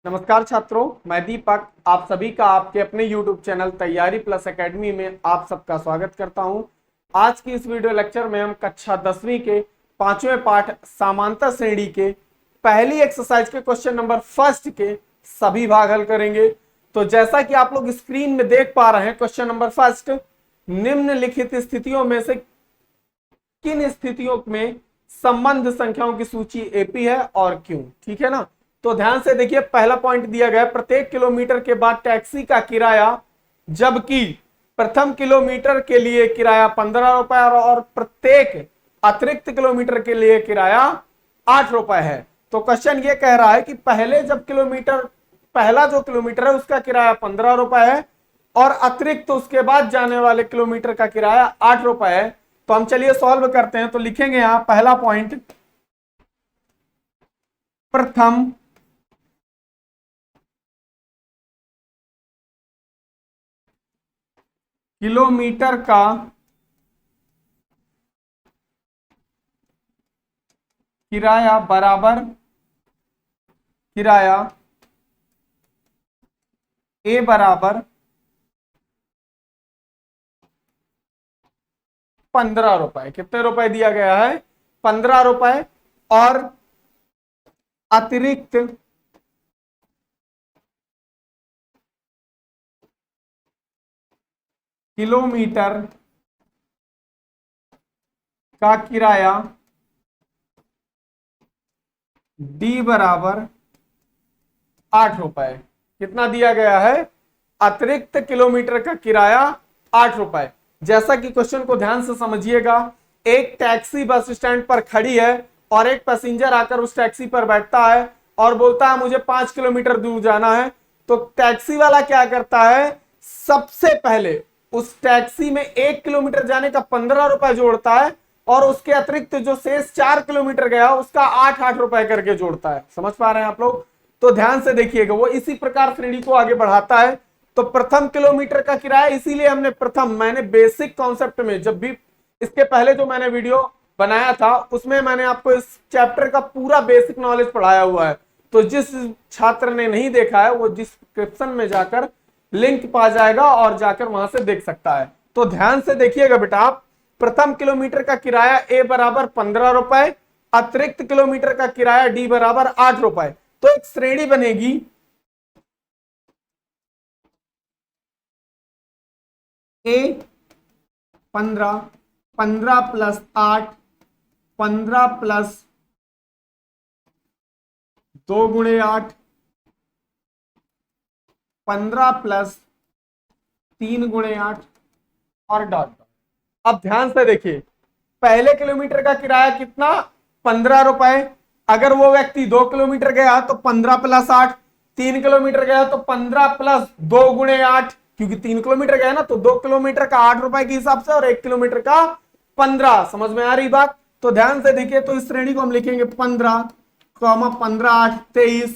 नमस्कार छात्रों, मैं दीपक आप सभी का आपके अपने YouTube चैनल तैयारी प्लस एकेडमी में आप सबका स्वागत करता हूं। आज की इस वीडियो लेक्चर में हम कक्षा 10वीं के 5वें पाठ समांतर श्रेणी के पहली एक्सरसाइज के क्वेश्चन नंबर फर्स्ट के सभी भाग हल करेंगे। तो जैसा कि आप लोग स्क्रीन में देख पा रहे हैं, क्वेश्चन नंबर फर्स्ट, निम्नलिखित स्थितियों में से किन स्थितियों में संबंध संख्याओं की सूची एपी है और क्यों? ठीक है ना। तो ध्यान से देखिए, पहला पॉइंट दिया गया है, प्रत्येक किलोमीटर के बाद टैक्सी का किराया, जबकि प्रथम किलोमीटर के लिए किराया 15 रुपए और प्रत्येक अतिरिक्त किलोमीटर के लिए किराया 8 रुपए है। तो क्वेश्चन ये कह रहा है कि पहला जो किलोमीटर है उसका किराया 15 रुपए है और अतिरिक्त उसके बाद जाने वाले किलोमीटर का किराया 8 रुपए है। तो हम चलिए सॉल्व करते हैं। तो लिखेंगे यहां पहला पॉइंट, प्रथम किलोमीटर का किराया बराबर किराया ए बराबर 15 रुपए। कितने रुपए दिया गया है? 15 रुपए और अतिरिक्त किलोमीटर का किराया डी बराबर 8 रुपए। कितना दिया गया है? अतिरिक्त किलोमीटर का किराया 8 रुपए। जैसा कि क्वेश्चन को ध्यान से समझिएगा, एक टैक्सी बस स्टैंड पर खड़ी है और एक पैसेंजर आकर उस टैक्सी पर बैठता है और बोलता है मुझे 5 किलोमीटर दूर जाना है। तो टैक्सी वाला क्या करता है? सबसे पहले उस टैक्सी में 1 किलोमीटर जाने का 15 रुपए जोड़ता है और उसके अतिरिक्त जो शेष 4 किलोमीटर गया उसका 8-8 रुपए करके जोड़ता है। समझ पा रहे हैं आप लोग? तो ध्यान से देखिएगा, वो इसी प्रकार श्रेणी को आगे बढ़ाता है। तो प्रथम किलोमीटर का किराया, इसीलिए हमने मैंने बेसिक कॉन्सेप्ट में, जब भी इसके पहले जो मैंने वीडियो बनाया था उसमें मैंने आपको इस चैप्टर का पूरा बेसिक नॉलेज पढ़ाया हुआ है। तो जिस छात्र ने नहीं देखा है वो डिस्क्रिप्शन में जाकर लिंक पा जाएगा और जाकर वहां से देख सकता है। तो ध्यान से देखिएगा बेटा, आप प्रथम किलोमीटर का किराया ए बराबर 15 रुपए, अतिरिक्त किलोमीटर का किराया डी बराबर 8 रुपए। तो एक श्रेणी बनेगी ए 15, 15 प्लस 8, 15 प्लस 2 गुणे 8, 15 प्लस 3 गुणे 8 और डॉट। अब ध्यान से देखिए, पहले किलोमीटर का किराया कितना? 15 रुपए। अगर वो व्यक्ति 2 किलोमीटर गया तो 15 प्लस 8, 3 किलोमीटर गया तो 15 प्लस 2 गुणे 8, क्योंकि 3 किलोमीटर गया ना, तो 2 किलोमीटर का 8 रुपए के हिसाब से और 1 किलोमीटर का 15। समझ में आ रही बात? तो ध्यान से देखिए, तो इस श्रेणी को हम लिखेंगे 15, 15 8 23,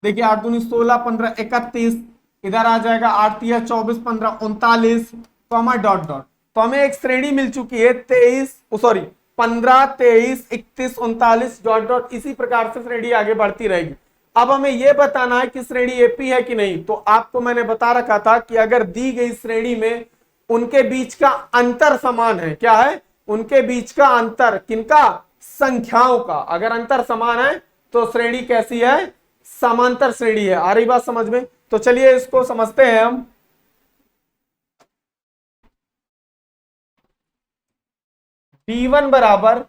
देखिए 8 दूनी 16, 15 31, इधर आ जाएगा 8 3 24, 15 39, डॉट डॉट। तो हमें एक श्रेणी मिल चुकी है 15 23 31 39 डॉट डॉट। इसी प्रकार से श्रेणी आगे बढ़ती रहेगी। अब हमें यह बताना है कि श्रेणी एपी है कि नहीं। तो आपको मैंने बता रखा था कि अगर दी गई श्रेणी में उनके बीच का अंतर समान है, क्या है? उनके बीच का अंतर, किनका? संख्याओं का। अगर अंतर समान है तो श्रेणी कैसी है? समांतर श्रेणी है। आ रही बात समझ में? तो चलिए इसको समझते हैं हम। B1 बराबर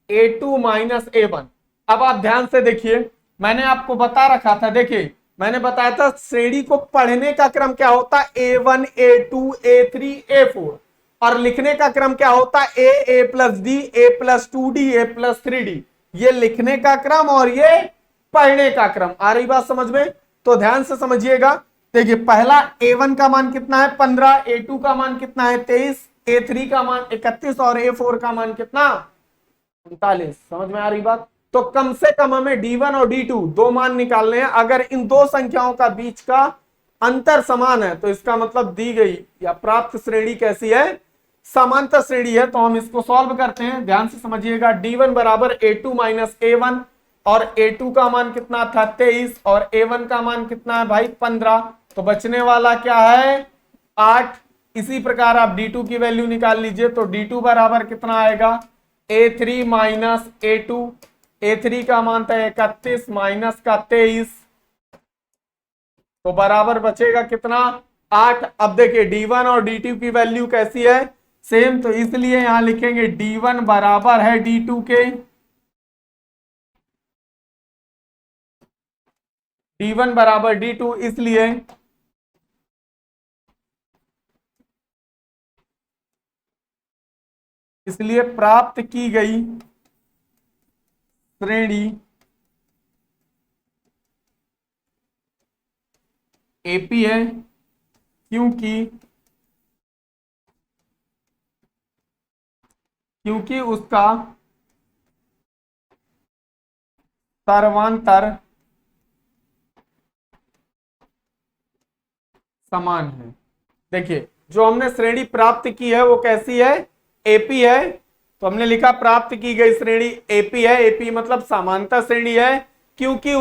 A2 माइनस A1। अब आप ध्यान से देखिए, मैंने आपको बता रखा था, देखिए मैंने बताया था श्रेणी को पढ़ने का क्रम क्या होता है? A1 A2 A3 A4, और लिखने का क्रम क्या होता है? A plus D, A plus 2D, A plus 3D। ये लिखने का क्रम और ये पढ़ने का क्रम। आ रही बात समझ में? तो ध्यान से समझिएगा। देखिए पहला A1 का मान कितना है? 15, A2 का मान कितना है? 23, A3 का मान 31 और A4 का मान कितना? 39। समझ में आ रही बात? तो कम से कम हमें D1 और D2 दो मान निकालने हैं। अगर इन दो संख्याओं का बीच का अंतर समान है तो इसका मतलब दी गई या प्राप्त श्रेणी कैसी है? समांतर श्रेणी है। तो हम इसको सॉल्व करते हैं, ध्यान से समझिएगा। D1 बराबर A2 माइनस A1, और A2 का मान कितना था 23 और A1 का मान कितना है भाई 15। तो बचने वाला क्या है 8। इसी प्रकार आप D2 की वैल्यू निकाल लीजिए। तो D2 बराबर कितना आएगा A3 माइनस A2। A3 का मान था 31 माइनस का 23, तो बराबर बचेगा कितना 8। अब देखिए D1 और D2 की वैल्यू कैसी है सेम, तो इसलिए यहां लिखेंगे D1 बराबर है D2 के। D1 बराबर D2 इसलिए प्राप्त की गई श्रेणी एपी है क्योंकि उसका सर्वांतर समान है। देखिए जो हमने श्रेणी प्राप्त की है वो कैसी है एपी है। तो हमने लिखा प्राप्त की गई श्रेणी एपी है। एपी मतलब समांतर श्रेणी है क्योंकि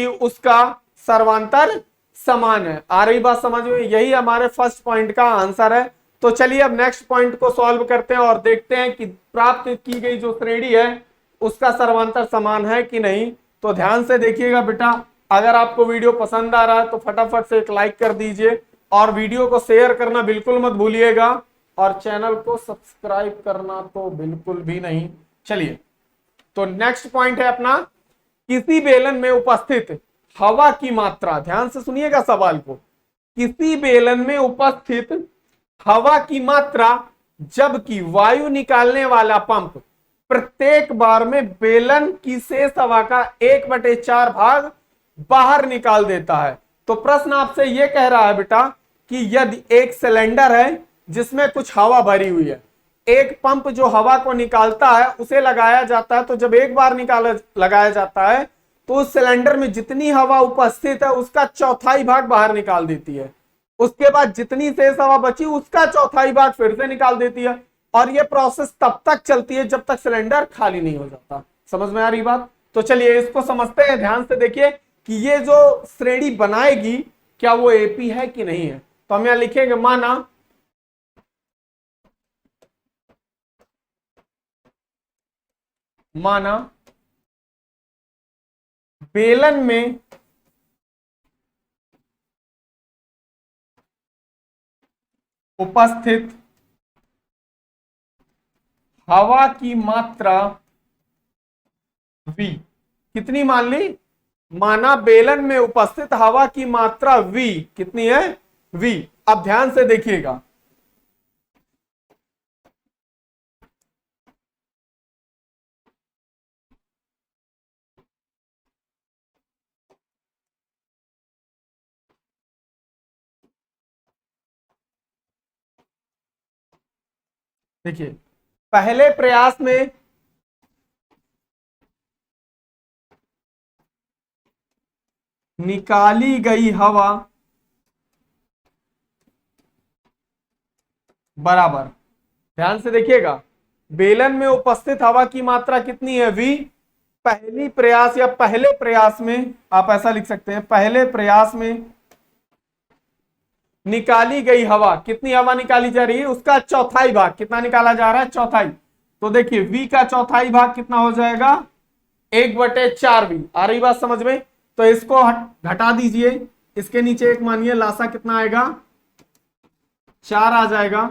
उसका सर्वांतर समान है। आ रही बात समझ में? यही हमारे फर्स्ट पॉइंट का आंसर है। तो चलिए अब नेक्स्ट पॉइंट को सॉल्व करते हैं और देखते हैं कि प्राप्त की गई जो श्रेणी है उसका सर्वांतर समान है कि नहीं। तो ध्यान से देखिएगा बेटा, अगर आपको वीडियो पसंद आ रहा है तो फटाफट से एक लाइक कर दीजिए और वीडियो को शेयर करना बिल्कुल मत भूलिएगा और चैनल को सब्सक्राइब करना तो बिल्कुल भी नहीं। चलिए तो नेक्स्ट पॉइंट है अपना, किसी बेलन में उपस्थित हवा की मात्रा, ध्यान से सुनिएगा सवाल को, किसी बेलन में उपस्थित हवा की मात्रा जबकि वायु निकालने वाला पंप प्रत्येक बार में बेलन की शेष हवा का 1/4 भाग बाहर निकाल देता है। तो प्रश्न आपसे यह कह रहा है बेटा कि यदि एक सिलेंडर है जिसमें कुछ हवा भरी हुई है, एक पंप जो हवा को निकालता है उसे लगाया जाता है, तो जब एक बार लगाया जाता है तो उस सिलेंडर में जितनी हवा उपस्थित है उसका चौथाई भाग बाहर निकाल देती है। उसके बाद जितनी शेष हवा बची उसका चौथाई भाग फिर से निकाल देती है और यह प्रोसेस तब तक चलती है जब तक सिलेंडर खाली नहीं हो जाता। समझ में आ रही बात? तो चलिए इसको समझते हैं। ध्यान से देखिए कि ये जो श्रेणी बनाएगी क्या वो एपी है कि नहीं है। तो हम यहां लिखेंगे माना बेलन में उपस्थित हवा की मात्रा V कितनी मान ली, माना बेलन में उपस्थित हवा की मात्रा V कितनी है V। अब ध्यान से देखिएगा, देखिए पहले प्रयास में निकाली गई हवा बराबर, ध्यान से देखिएगा, बेलन में उपस्थित हवा की मात्रा कितनी है V। पहली प्रयास या पहले प्रयास में आप ऐसा लिख सकते हैं, पहले प्रयास में निकाली गई हवा, कितनी हवा निकाली जा रही है उसका चौथाई भाग, कितना निकाला जा रहा है चौथाई। तो देखिए V का चौथाई भाग कितना हो जाएगा 1/4 V। आ रही बात समझ में? तो इसको घटा दीजिए, इसके नीचे एक मानिए लासा कितना आएगा 4 आ जाएगा।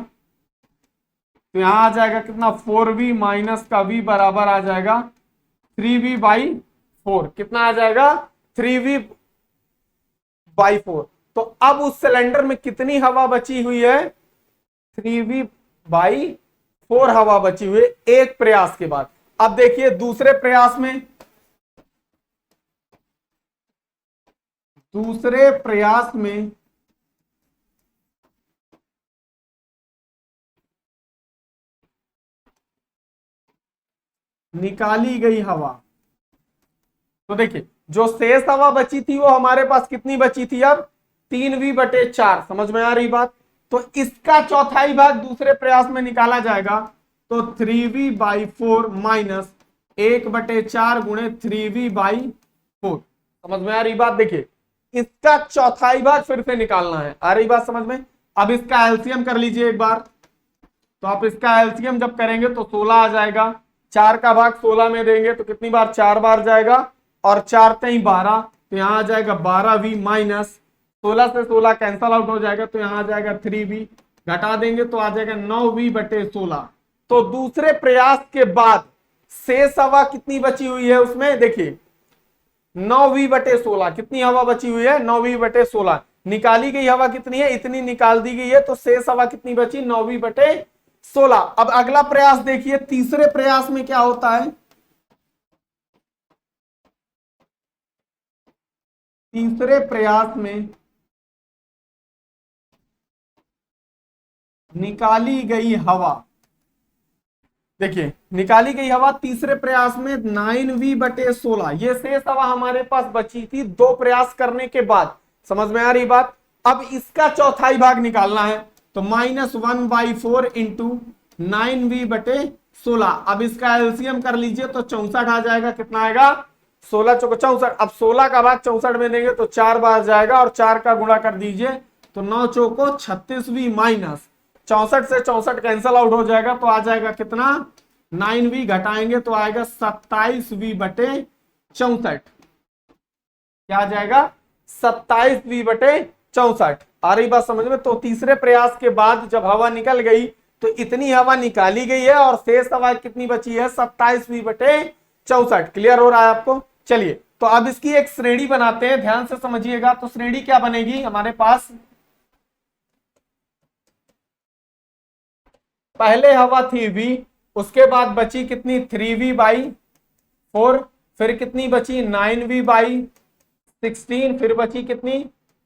तो यहां आ जाएगा कितना 4V माइनस का V बराबर आ जाएगा 3V/4। कितना आ जाएगा 3V/4। तो अब उस सिलेंडर में कितनी हवा बची हुई है 3V/4 हवा बची हुई है एक प्रयास के बाद। अब देखिए दूसरे प्रयास में निकाली गई हवा, तो देखिए जो शेष हवा बची थी वो हमारे पास कितनी बची थी अब 3V/4। समझ में आ रही बात? तो इसका चौथाई भाग दूसरे प्रयास में निकाला जाएगा, तो 3V/4 माइनस 1/4 गुणे 3v/4। समझ में आ रही बात? देखिए इसका चौथाई भाग फिर से निकालना है। आ रही बात समझ में? अब इसका एलसीएम कर लीजिए एक बार। तो आप इसका एलसीएम जब करेंगे तो 16 आ जाएगा। 4 का भाग 16 में देंगे तो कितनी बार? 4 बार जाएगा, और 4 3 12, तो यहाँ आ जाएगा 12v माइनस 16 से 16 कैंसल आउट हो जाएगा, तो यहाँ आ जाएगा 3v, घटा देंगे तो आ जाएगा 9v/16। तो दूसरे प्रयास के बाद शेष हवा कितनी बची हुई है उसमें? देखिए 9v/16 कितनी हवा बची हुई है? 9v/16। निकाली गई हवा कितनी है? इतनी निकाल दी गई है, तो शेष हवा कितनी बची? 9v/16। अब अगला प्रयास देखिए, तीसरे प्रयास में क्या होता है? तीसरे प्रयास में निकाली गई हवा, देखिए निकाली गई हवा तीसरे प्रयास में 9v/16, ये शेष हवा हमारे पास बची थी 2 प्रयास करने के बाद। समझ में आ रही बात? अब इसका चौथाई भाग निकालना है, तो -1/4 इंटू 9v/16। अब इसका एलसीएम कर लीजिए तो 64 आ जाएगा। कितना आएगा? 16 चौको 64। अब 16 का भाग 64 में देंगे तो 4 बार जाएगा, और 4 का गुणा कर दीजिए तो 9 चौको 36v माइनस 64 से 64 कैंसल आउट हो जाएगा, तो आ जाएगा कितना? 9v, घटाएंगे तो आएगा 27v/64। क्या आ जाएगा? 27v/64। आ रही बात समझ में? तो तीसरे प्रयास के बाद जब हवा निकल गई तो इतनी हवा निकाली गई है, और शेष हवा कितनी बची है? 27v/64। क्लियर हो रहा है आपको? चलिए तो अब इसकी एक श्रेणी बनाते हैं, ध्यान से समझिएगा। तो श्रेणी क्या बनेगी हमारे पास? पहले हवा थी v, उसके बाद बची कितनी? 3v/4, फिर कितनी बची? 9v/16, फिर बची कितनी?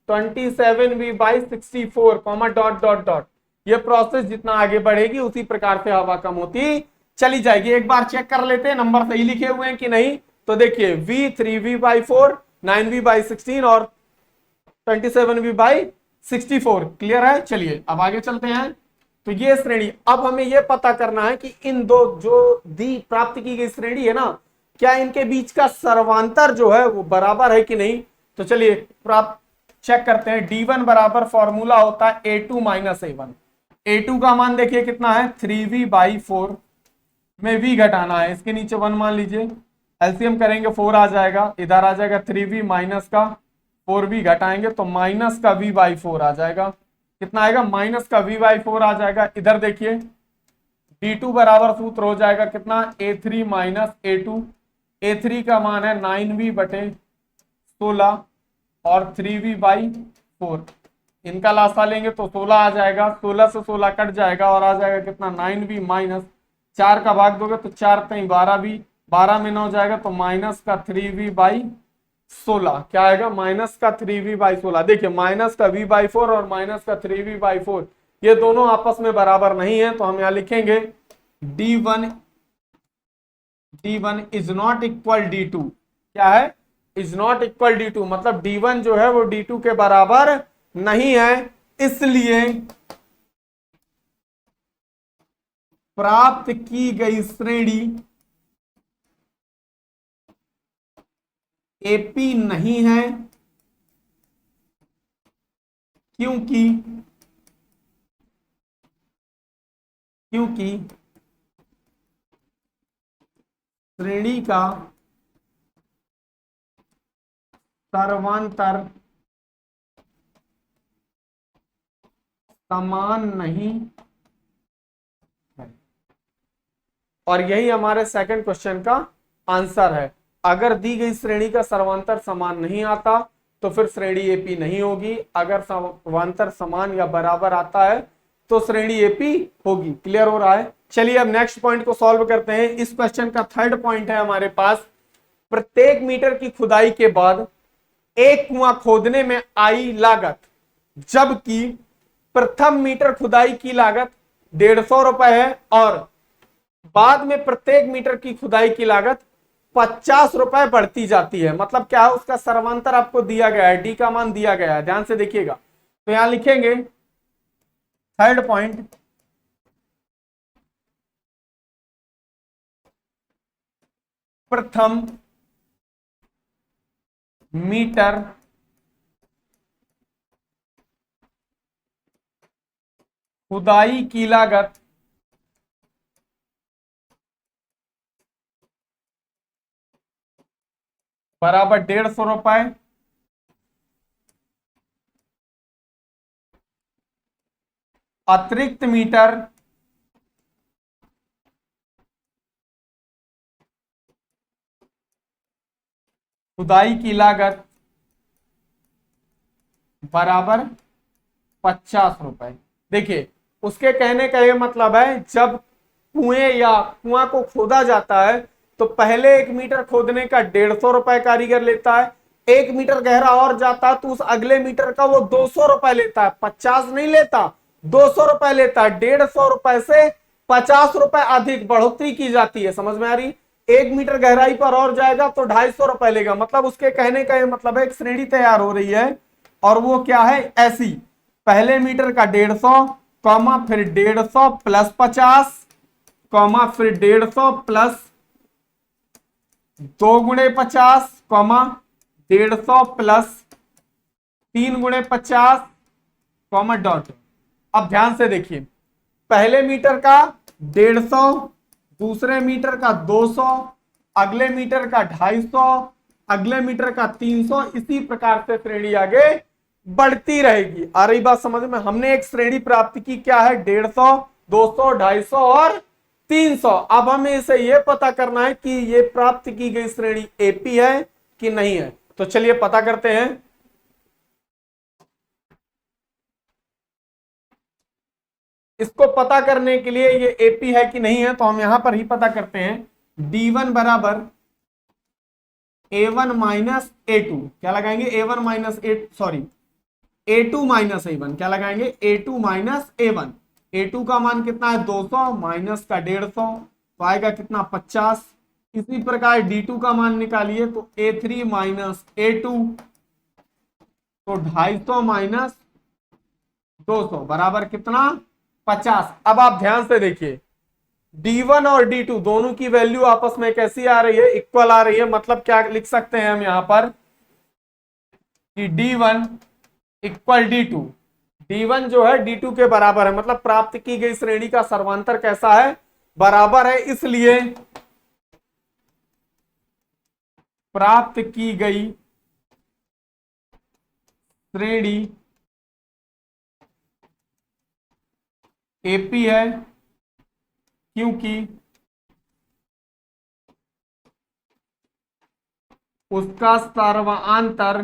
27v/64, comma dot dot dot. ये प्रोसेस जितना आगे बढ़ेगी उसी प्रकार से हवा कम होती चली जाएगी। एक बार चेक कर लेते हैं नंबर सही लिखे हुए हैं कि नहीं। तो देखिए v 3v/4, 9v/16 और 27v/64। क्लियर है? चलिए अब आगे चलते हैं। तो ये श्रेणी, अब हमें यह पता करना है कि इन दो जो दी प्राप्त की गई श्रेणी है ना, क्या इनके बीच का सर्वांतर जो है वो बराबर है कि नहीं। तो चलिए प्राप्त चेक करते हैं। d1 बराबर फॉर्मूला होता है a2 माइनस a1। a2 का मान देखिए कितना है? 3v/4 में v घटाना है, इसके नीचे 1 मान लीजिए। एलसीएम करेंगे 4 आ जाएगा, इधर आ जाएगा 3v माइनस का 4v, घटाएंगे तो माइनस का v/4 आ जाएगा। कितना आएगा? माइनस का v/4 आ जाएगा। इधर देखिए d2 बराबर सूत्र हो जाएगा कितना? a3 minus a2। a3 का मान है 9v/16 और 3v/4। इनका लासा लेंगे तो 16 आ जाएगा, 16 से 16 कट जाएगा और आ जाएगा कितना? 9v माइनस 4 का भाग दोगे तो 4 3 12v, 12 में 9 जाएगा तो माइनस का 3v/16। क्या आएगा? माइनस का 3v/16। देखिए माइनस का v/4 और माइनस का 3v/4 ये दोनों आपस में बराबर नहीं है, तो हम यहां लिखेंगे d1 is not equal d2। क्या है? इज नॉट इक्वल d2, मतलब d1 जो है वो d2 के बराबर नहीं है। इसलिए प्राप्त की गई श्रेणी एपी नहीं है, क्योंकि श्रेणी का सर्वांतर समान नहीं है। और यही हमारे सेकंड क्वेश्चन का आंसर है। अगर दी गई श्रेणी का सर्वांतर समान नहीं आता तो फिर श्रेणी एपी नहीं होगी। अगर सर्वांतर समान या बराबर आता है तो श्रेणी एपी होगी। क्लियर हो रहा है? चलिए अब नेक्स्ट पॉइंट को सॉल्व करते हैं। इस क्वेश्चन का थर्ड पॉइंट है हमारे पास, प्रत्येक मीटर की खुदाई के बाद एक कुआं खोदने में आई लागत, जबकि प्रथम मीटर खुदाई की लागत 150 रुपए है और बाद में प्रत्येक मीटर की खुदाई की लागत 50 रुपए बढ़ती जाती है। मतलब क्या है? उसका सर्वांतर आपको दिया गया है, डी का मान दिया गया है, ध्यान से देखिएगा। तो यहां लिखेंगे थर्ड पॉइंट, प्रथम मीटर खुदाई की लागत बराबर 150 रुपए। अतिरिक्त मीटर खुदाई की लागत बराबर 50 रुपए। देखिए उसके कहने का ये मतलब है, जब कुएं या कुआं को खोदा जाता है तो पहले 1 मीटर खोदने का 150 रुपए कारीगर लेता है, 1 मीटर गहरा और जाता है तो उस अगले मीटर का वो 200 रुपए लेता है, 50 नहीं लेता, 200 रुपए लेता है। 150 रुपए से 50 रुपए अधिक बढ़ोतरी की जाती है। समझ में आ रही? 1 मीटर गहराई पर और जाएगा तो 250 रुपए लेगा। मतलब उसके कहने का ये मतलब है एक श्रेणी तैयार हो रही है और वो क्या है ऐसी, पहले मीटर का 150 कॉमा फिर 150 प्लस 50 कॉमा फिर 150 प्लस 2 गुणे 50 कॉमा 150 प्लस 3 गुणे 50 कॉमा डॉट। अब ध्यान से देखिए, पहले मीटर का 150, दूसरे मीटर का 200, अगले मीटर का 250, अगले मीटर का 300, इसी प्रकार से श्रेणी आगे बढ़ती रहेगी। आ रही बात समझ में? हमने एक श्रेणी प्राप्त की, क्या है? 150, 200, 250 और 300। अब हमें इसे यह पता करना है कि ये प्राप्त की गई श्रेणी एपी है कि नहीं है। तो चलिए पता करते हैं। इसको पता करने के लिए ये एपी है कि नहीं है तो हम यहां पर ही पता करते हैं। D1 बराबर A1 माइनस A2, क्या लगाएंगे? A1 minus sorry A2 minus A1, क्या लगाएंगे? A2 minus A1। A2 का मान कितना है? 200 माइनस का 150 तो आएगा कितना? 50। इसी प्रकार D2 का मान निकालिए तो A3 माइनस A2 तो 250 माइनस 200 बराबर कितना? 50। अब आप ध्यान से देखिए, D1 और D2 दोनों की वैल्यू आपस में कैसी आ रही है? इक्वल आ रही है। मतलब क्या लिख सकते हैं हम यहां पर कि D1 इक्वल D2। D1 जो है D2 के बराबर है, मतलब प्राप्त की गई श्रेणी का सर्वांतर कैसा है? बराबर है। इसलिए प्राप्त की गई श्रेणी एपी है, क्योंकि उसका सर्वांतर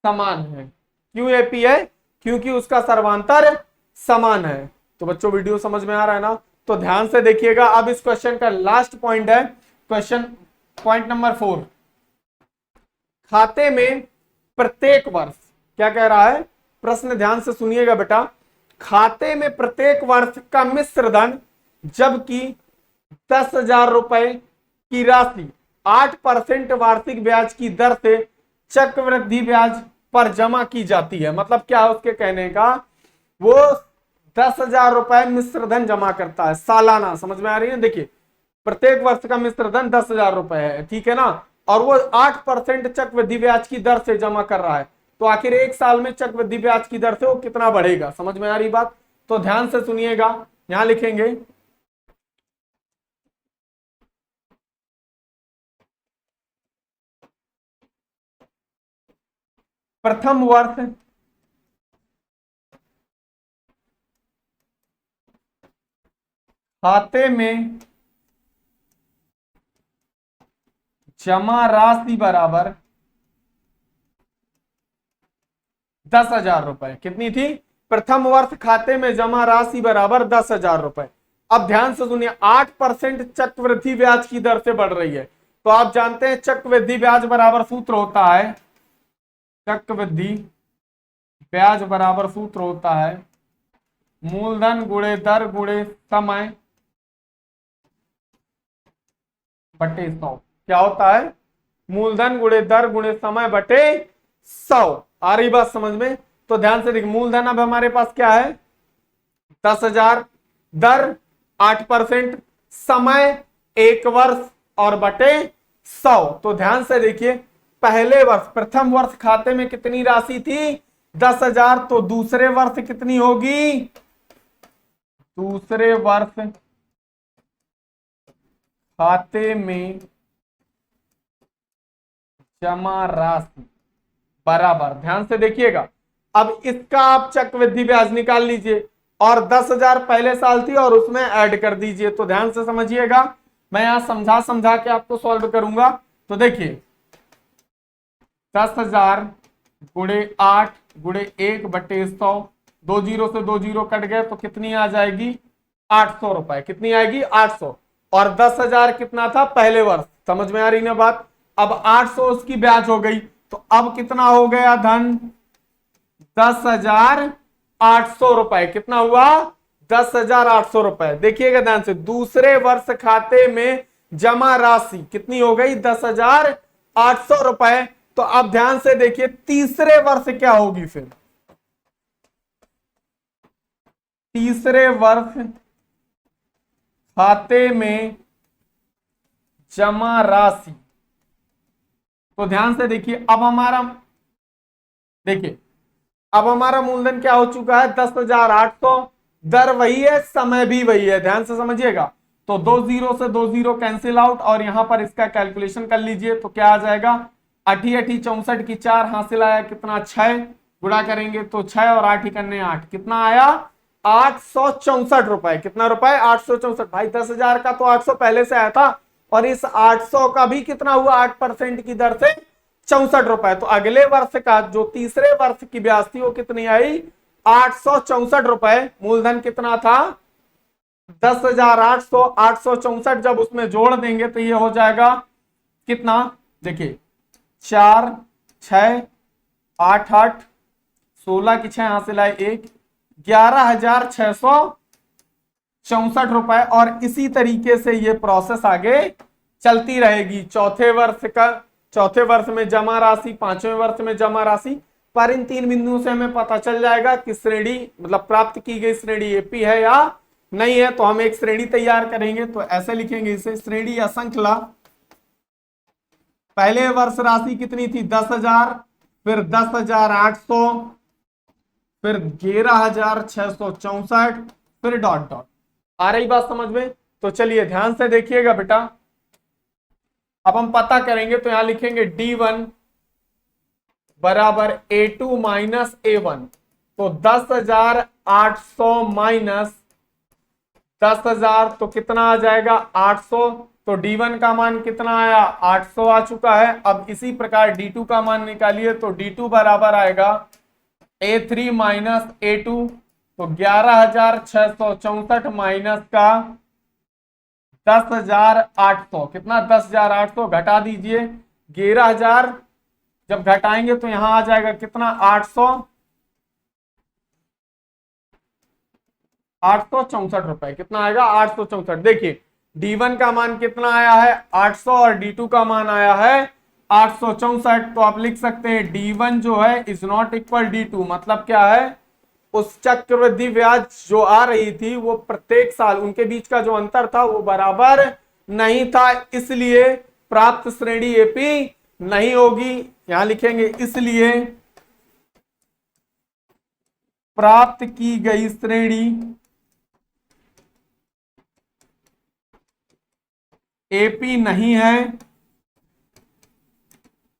समान है। क्यों एपी है? क्योंकि उसका सर्वांतर समान है। तो बच्चों वीडियो समझ में आ रहा है ना? तो ध्यान से देखिएगा। अब इस क्वेश्चन का लास्ट पॉइंट है, क्वेश्चन पॉइंट नंबर 4। खाते में प्रत्येक वर्ष, क्या कह रहा है प्रश्न? ध्यान से सुनिएगा बेटा। खाते में प्रत्येक वर्ष का मिश्र धन, जबकि 10,000 रुपए की राशि 8% वार्षिक ब्याज की दर से चक्रवृद्धि ब्याज पर जमा की जाती है। मतलब क्या है उसके कहने का? वो 10,000 रुपए मिश्र धन जमा करता है सालाना। समझ में आ रही है? देखिए प्रत्येक वर्ष का मिश्र धन 10,000 रुपए है, ठीक है ना? और वो 8% चक्रवृद्धि ब्याज की दर से जमा कर रहा है। तो आखिर एक साल में चक्रवृद्धि ब्याज की दर से वो कितना बढ़ेगा? समझ में आ रही बात? तो ध्यान से सुनिएगा, यहां लिखेंगे प्रथम वर्ष खाते में जमा राशि बराबर 10,000 रुपए। कितनी थी? प्रथम वर्ष खाते में जमा राशि बराबर 10,000 रुपए। अब ध्यान से सुनिए, 8% चक्रवृद्धि ब्याज की दर से बढ़ रही है। तो आप जानते हैं चक्रवृद्धि ब्याज बराबर सूत्र होता है, चक्रवृद्धि ब्याज बराबर सूत्र होता है मूलधन गुणे दर गुणे समय बटे 100। क्या होता है? मूलधन गुणे दर गुणे समय बटे 100। आ रही बात समझ में? तो ध्यान से देखिए, मूलधन अब हमारे पास क्या है? 10,000 दर 8%, समय 1 वर्ष और बटे 100। तो ध्यान से देखिए, पहले वर्ष प्रथम वर्ष खाते में कितनी राशि थी 10,000, तो दूसरे वर्ष कितनी होगी, दूसरे वर्ष खाते में जमा राशि बराबर, ध्यान से देखिएगा, अब इसका आप चक्रवृद्धि ब्याज निकाल लीजिए और 10,000 पहले साल थी और उसमें ऐड कर दीजिए। तो ध्यान से समझिएगा, मैं यहां समझा के आपको सॉल्व करूंगा। तो देखिए 10,000 गुणे 8 गुणे 1 बटे 100, 2 जीरो से 2 जीरो कट गए तो कितनी आ जाएगी 800 रुपए, कितनी आएगी 800, और 10,000 कितना था पहले वर्ष, समझ में आ रही ना बात। अब 800 उसकी ब्याज हो गई, तो अब कितना हो गया धन 10,800 रुपए, कितना हुआ 10,800 रुपए। देखिएगा ध्यान से, दूसरे वर्ष खाते में जमा राशि कितनी हो गई 10,800 रुपए। तो अब ध्यान से देखिए तीसरे वर्ष क्या होगी, फिर तीसरे वर्ष खाते में जमा राशि, तो ध्यान से देखिए अब हमारा, देखिए अब हमारा मूलधन क्या हो चुका है 10,800, दर वही है, समय भी वही है, ध्यान से समझिएगा। तो 2 जीरो से 2 जीरो कैंसिल आउट और यहां पर इसका कैलकुलेशन कर लीजिए, तो क्या आ जाएगा 8 8 64 की 4 हासिल आया कितना 6, गुणा करेंगे तो 6 और 8 ही करने 8, कितना आया 864 रुपए, कितना रुपए 864। भाई 10,000 का तो 800 पहले से आया था और इस 800 का भी कितना हुआ 8% की दर से 64 रुपए। तो अगले वर्ष का जो तीसरे वर्ष की ब्याज थी वो कितनी आई 864 रुपए। मूलधन कितना था 10,800, 864 जब उसमें जोड़ देंगे तो ये हो जाएगा कितना, देखिए 4 6 8 8 16 की 6 हासिल आए 1, 11,664 रुपए। और इसी तरीके से ये प्रोसेस आगे चलती रहेगी। चौथे वर्ष में जमा राशि, पांचवें वर्ष में जमा राशि, पर इन 3 बिंदुओं से हमें पता चल जाएगा कि श्रेणी मतलब प्राप्त की गई श्रेणी एपी है या नहीं है। तो हम एक श्रेणी तैयार करेंगे, तो ऐसे लिखेंगे इसे, श्रेणी या श्रृंखला। पहले वर्ष राशि कितनी थी 10,000, फिर 10,800, फिर 11,664, फिर डॉट डॉट। आ रही बात समझ में। तो चलिए ध्यान से देखिएगा बेटा, अब हम पता करेंगे, तो यहां लिखेंगे D1 बराबर A2 माइनस A1। तो 10,800 माइनस 10,000 तो कितना आ जाएगा 800। तो D1 का मान कितना आया 800 आ चुका है। अब इसी प्रकार D2 का मान निकालिए, तो D2 बराबर आएगा A3 माइनस A2। तो 11,664 माइनस का 10,800, कितना 10,800 घटा दीजिए 11,000, जब घटाएंगे तो यहां आ जाएगा कितना 864 रुपए, कितना आएगा 864। देखिए D1 का मान कितना आया है 800 और D2 का मान आया है 864। तो आप लिख सकते हैं D1 जो है इज नॉट इक्वल D2, मतलब क्या है उस चक्रवृद्धि ब्याज जो आ रही थी वो प्रत्येक साल उनके बीच का जो अंतर था वो बराबर नहीं था, इसलिए प्राप्त श्रेणी एपी नहीं होगी। यहां लिखेंगे इसलिए प्राप्त की गई श्रेणी एपी नहीं है,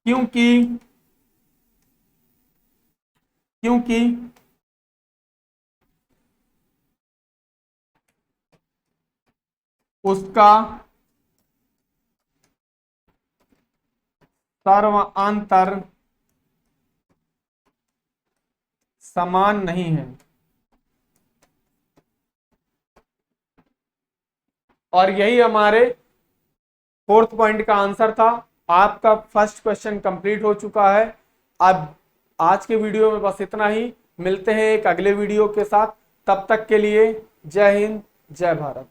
क्योंकि उसका सर्वांतर समान नहीं है। और यही हमारे 4th पॉइंट का आंसर था। आपका फर्स्ट क्वेश्चन कंप्लीट हो चुका है। अब आज के वीडियो में बस इतना ही, मिलते हैं एक अगले वीडियो के साथ। तब तक के लिए जय हिंद, जय भारत।